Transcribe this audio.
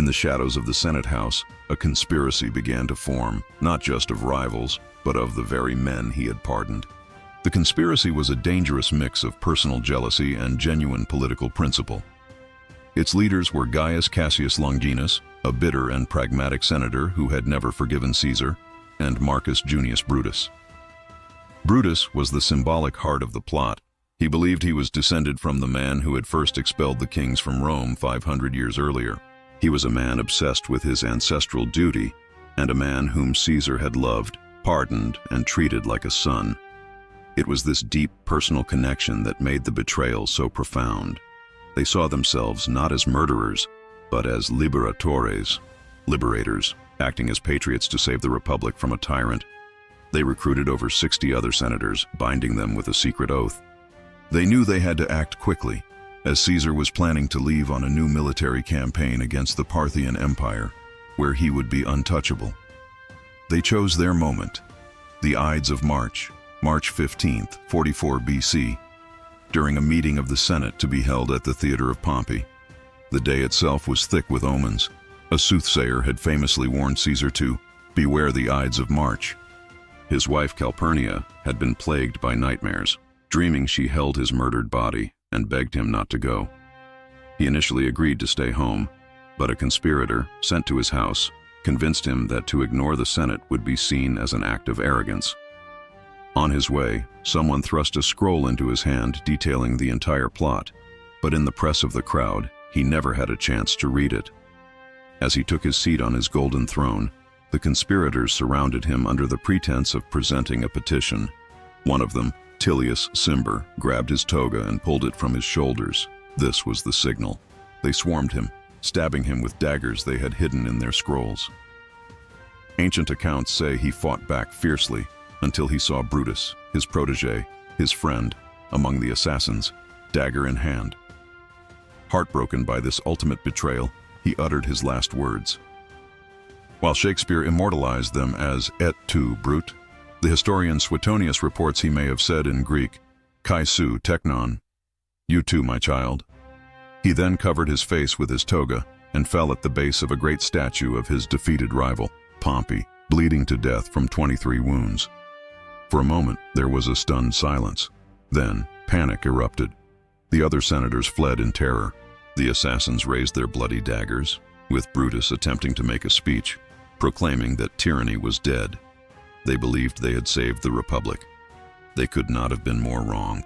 In the shadows of the Senate House, a conspiracy began to form, not just of rivals, but of the very men he had pardoned. The conspiracy was a dangerous mix of personal jealousy and genuine political principle. Its leaders were Gaius Cassius Longinus, a bitter and pragmatic senator who had never forgiven Caesar, and Marcus Junius Brutus. Brutus was the symbolic heart of the plot. He believed he was descended from the man who had first expelled the kings from Rome 500 years earlier. He was a man obsessed with his ancestral duty, and a man whom Caesar had loved, pardoned, and treated like a son. It was this deep personal connection that made the betrayal so profound. They saw themselves not as murderers, but as liberatores, liberators, acting as patriots to save the Republic from a tyrant. They recruited over 60 other senators, binding them with a secret oath. They knew they had to act quickly, as Caesar was planning to leave on a new military campaign against the Parthian Empire, where he would be untouchable. They chose their moment, the Ides of March, March 15th, 44 BC, during a meeting of the Senate to be held at the theater of Pompey. The day itself was thick with omens. A soothsayer had famously warned Caesar to beware the Ides of March. His wife Calpurnia had been plagued by nightmares, dreaming she held his murdered body, and begged him not to go. He initially agreed to stay home, but a conspirator, sent to his house, convinced him that to ignore the Senate would be seen as an act of arrogance. On his way, someone thrust a scroll into his hand detailing the entire plot, but in the press of the crowd, he never had a chance to read it. As he took his seat on his golden throne, the conspirators surrounded him under the pretense of presenting a petition. One of them, Julius Caesar, grabbed his toga and pulled it from his shoulders. This was the signal. They swarmed him, stabbing him with daggers they had hidden in their scrolls. Ancient accounts say he fought back fiercely until he saw Brutus, his protege, his friend, among the assassins, dagger in hand. Heartbroken by this ultimate betrayal, he uttered his last words. While Shakespeare immortalized them as et tu, Brute, the historian Suetonius reports he may have said in Greek, kai su teknon, you too, my child. He then covered his face with his toga and fell at the base of a great statue of his defeated rival, Pompey, bleeding to death from 23 wounds. For a moment, there was a stunned silence. Then, panic erupted. The other senators fled in terror. The assassins raised their bloody daggers, with Brutus attempting to make a speech, proclaiming that tyranny was dead. They believed they had saved the Republic. They could not have been more wrong.